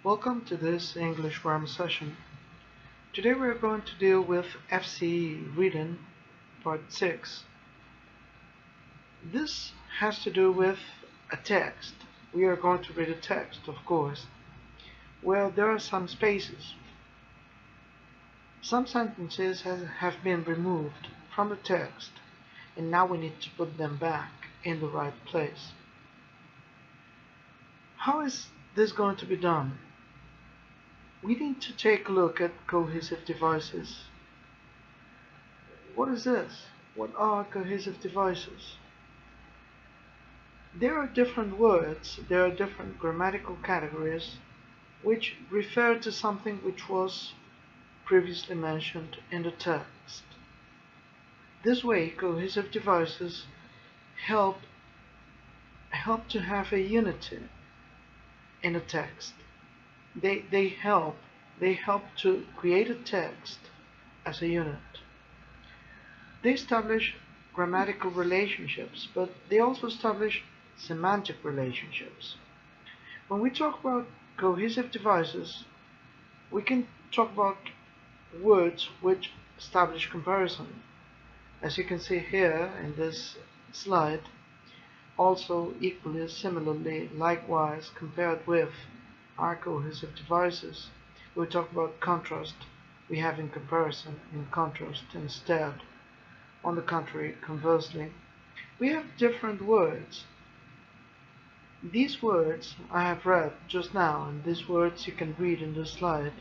Welcome to this English grammar session. Today we are going to deal with FCE Reading Part 6. This has to do with a text. We are going to read a text, of course, where there are some spaces. Some sentences have been removed from the text, and now we need to put them back in the right place. How is this going to be done? We need to take a look at cohesive devices. What is this? What are cohesive devices? There are different words, there are different grammatical categories which refer to something which was previously mentioned in the text. This way, cohesive devices help to have a unity in a text. They help to create a text as a unit. They establish grammatical relationships, but they also establish semantic relationships. When we talk about cohesive devices, we can talk about words which establish comparison. As you can see here in this slide, also equally, similarly, likewise, compared with are cohesive devices. We talk about contrast, we have in comparison, in contrast instead. On the contrary, conversely, we have different words. These words I have read just now, and these words you can read in the slide,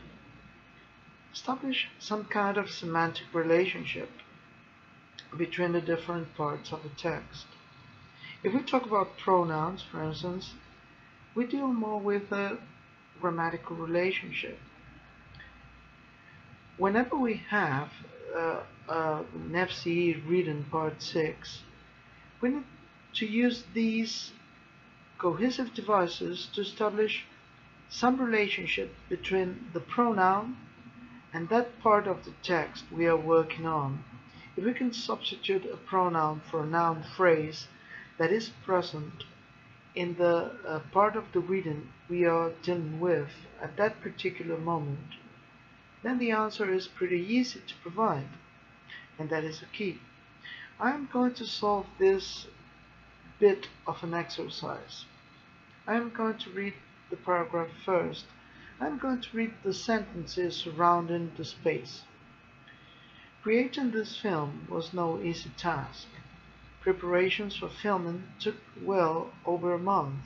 establish some kind of semantic relationship between the different parts of a text. If we talk about pronouns, for instance, we deal more with a grammatical relationship. Whenever we have an FCE Reading Part 6, we need to use these cohesive devices to establish some relationship between the pronoun and that part of the text we are working on. If we can substitute a pronoun for a noun phrase that is present in the part of the reading we are dealing with at that particular moment, then the answer is pretty easy to provide, and that is the key. I am going to solve this bit of an exercise. I am going to read the paragraph first. I am going to read the sentences surrounding the space. Creating this film was no easy task. Preparations for filming took well over a month.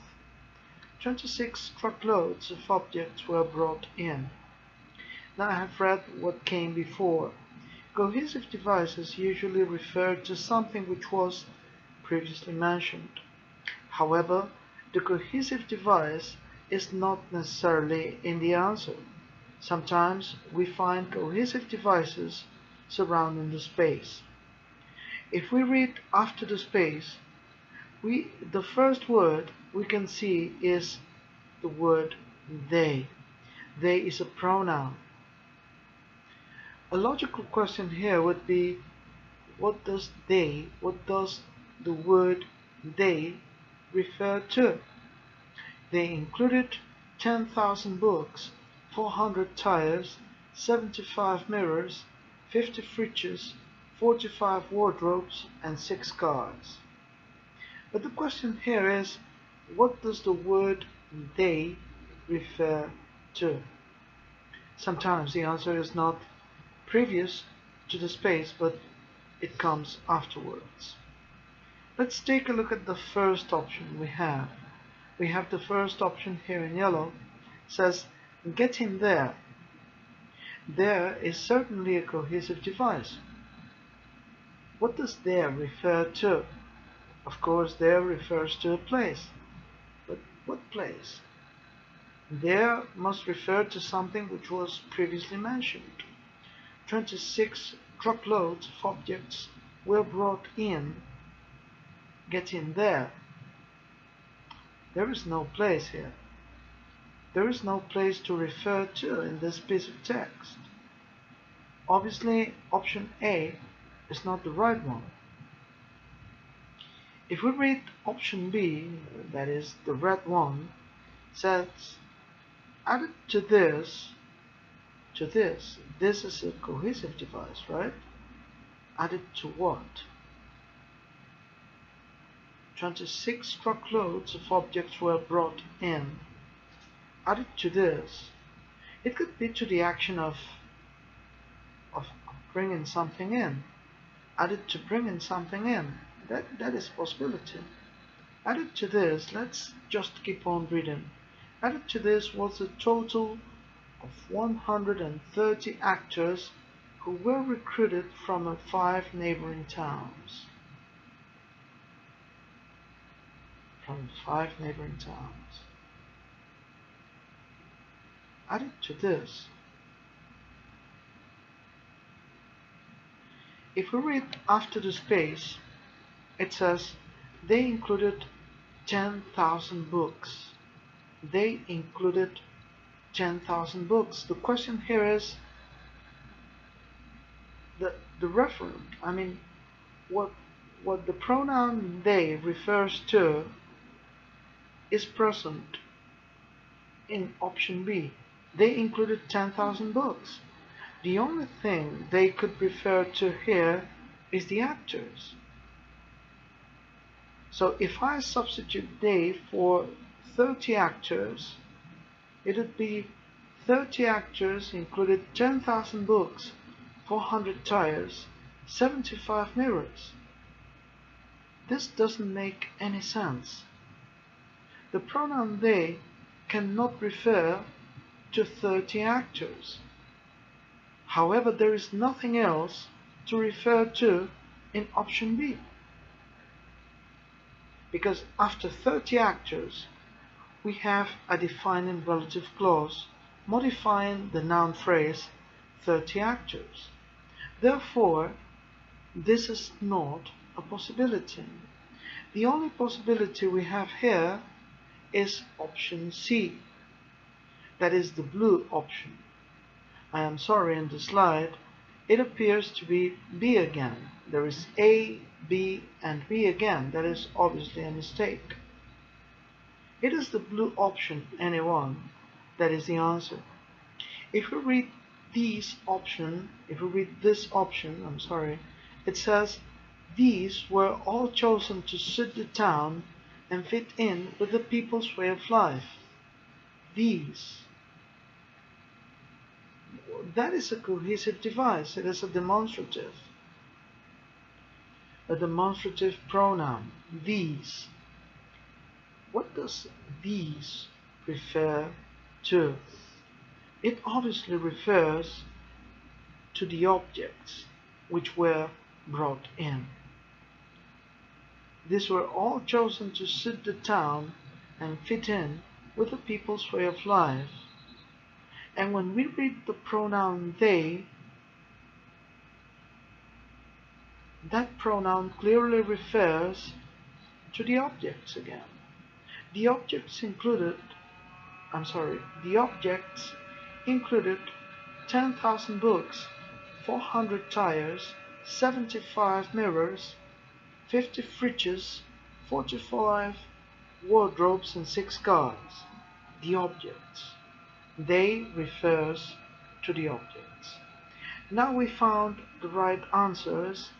26 truckloads of objects were brought in. Now I have read what came before. Cohesive devices usually refer to something which was previously mentioned. However, the cohesive device is not necessarily in the answer. Sometimes we find cohesive devices surrounding the space. If we read after the space, the first word we can see is the word they. They is a pronoun. A logical question here would be, what does the word they refer to? They included 10,000 books, 400 tires, 75 mirrors, 50 fridges, 45 wardrobes, and 6 cars. But the question here is, what does the word they refer to? Sometimes the answer is not previous to the space, but it comes afterwards. Let's take a look at the first option we have. We have the first option here in yellow. It says, get in there. There is certainly a cohesive device. What does there refer to? Of course, there refers to a place. But what place? There must refer to something which was previously mentioned. 26 truckloads of objects were brought in. Get in there. There is no place here. There is no place to refer to in this piece of text. Obviously, option A is not the right one. If we read option B, that is the red one, says Added to this is a cohesive device, right? Added to what? 26 truckloads of objects were brought in. Added to this, it could be to the action of bringing something in. Added to bringing something in. That is a possibility. Added to this, let's just keep on reading. Added to this was a total of 130 actors who were recruited from 5 neighboring towns. Added to this, if we read after the space, it says they included 10,000 books. They included 10,000 books. The question here is the referent. I mean, what the pronoun they refers to is present in option B. They included 10,000 books. The only thing they could refer to here is the actors. So if I substitute they for 30 actors, it would be 30 actors included 10,000 books, 400 tires, 75 mirrors. This doesn't make any sense. The pronoun they cannot refer to 30 actors. However, there is nothing else to refer to in option B. Because after 30 actors, we have a defining relative clause modifying the noun phrase 30 actors. Therefore, this is not a possibility. The only possibility we have here is option C. That is the blue option. I am sorry, in the slide it appears to be B again. There is A, B, and B again. That is obviously a mistake. It is the blue option, anyone. That is the answer. If we read this option, it says these were all chosen to suit the town and fit in with the people's way of life. These. That is a cohesive device. It is a demonstrative pronoun. These. What does these refer to? It obviously refers to the objects which were brought in. These were all chosen to suit the town and fit in with the people's way of life. And when we read the pronoun they, that pronoun clearly refers to the objects again. The objects included 10,000 books, 400 tires, 75 mirrors, 50 fridges, 45 wardrobes, and 6 cars. The objects. They refers to the objects. Now we found the right answers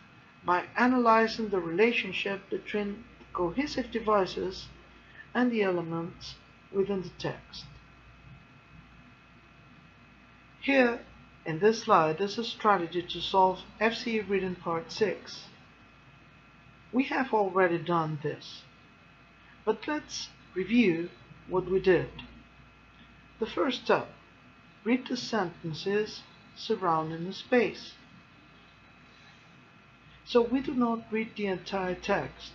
by analyzing the relationship between the cohesive devices and the elements within the text. Here in this slide is a strategy to solve FCE Reading Part 6. We have already done this, but let's review what we did. The first step, read the sentences surrounding the space. So we do not read the entire text,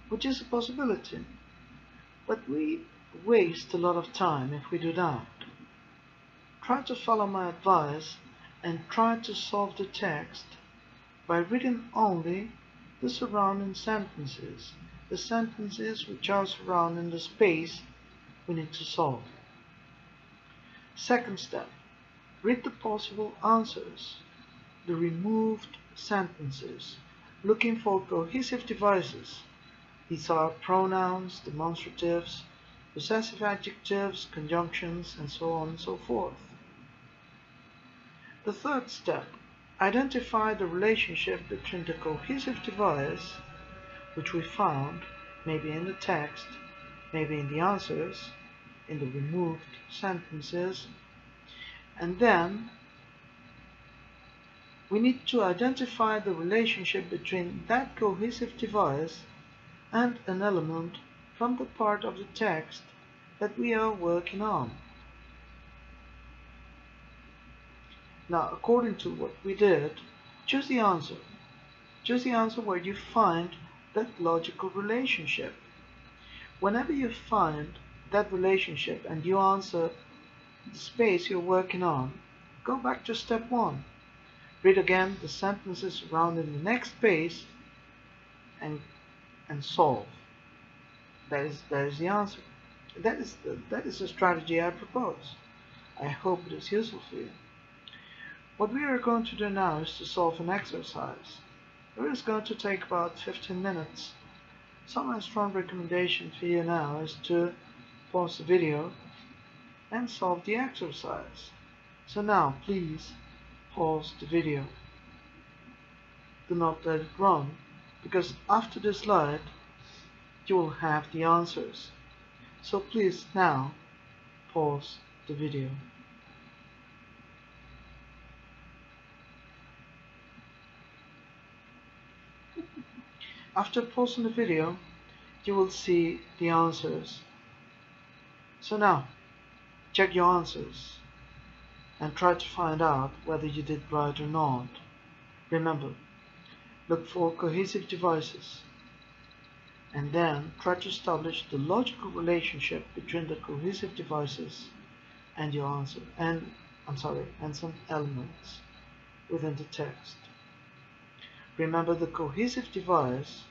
which is a possibility, but we waste a lot of time if we do that. Try to follow my advice and try to solve the text by reading only the surrounding sentences, the sentences which are surrounding the space we need to solve. Second step, read the possible answers, the removed sentences, looking for cohesive devices. These are pronouns, demonstratives, possessive adjectives, conjunctions, and so on and so forth. The third step, identify the relationship between the cohesive device, which we found maybe in the text, maybe in the answers, in the removed sentences, and then we need to identify the relationship between that cohesive device and an element from the part of the text that we are working on. Now, according to what we did, choose the answer. Choose the answer where you find that logical relationship. Whenever you find that relationship and you answer the space you're working on, go back to step 1. Read again the sentences surrounding the next space and solve. That is the answer. That is the strategy I propose. I hope it is useful for you. What we are going to do now is to solve an exercise. It is going to take about 15 minutes. So my strong recommendation for you now is to pause the video and solve the exercise. So now, please pause the video. Do not let it run, because after this slide you will have the answers. So please now pause the video. After pausing the video, you will see the answers. So now, check your answers and try to find out whether you did right or not. Remember, look for cohesive devices and then try to establish the logical relationship between the cohesive devices and your answer, and some elements within the text. Remember, the cohesive device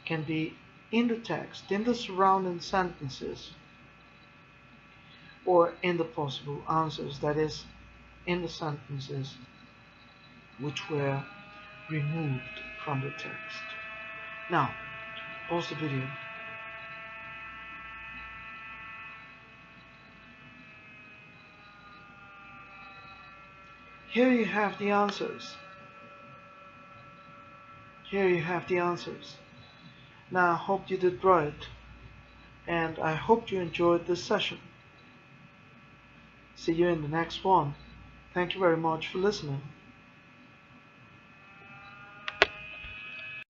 can be in the text, in the surrounding sentences, or in the possible answers, that is, in the sentences which were removed from the text. Now, pause the video. Here you have the answers. Here you have the answers. Now, I hope you did right, and I hope you enjoyed this session. See you in the next one. Thank you very much for listening.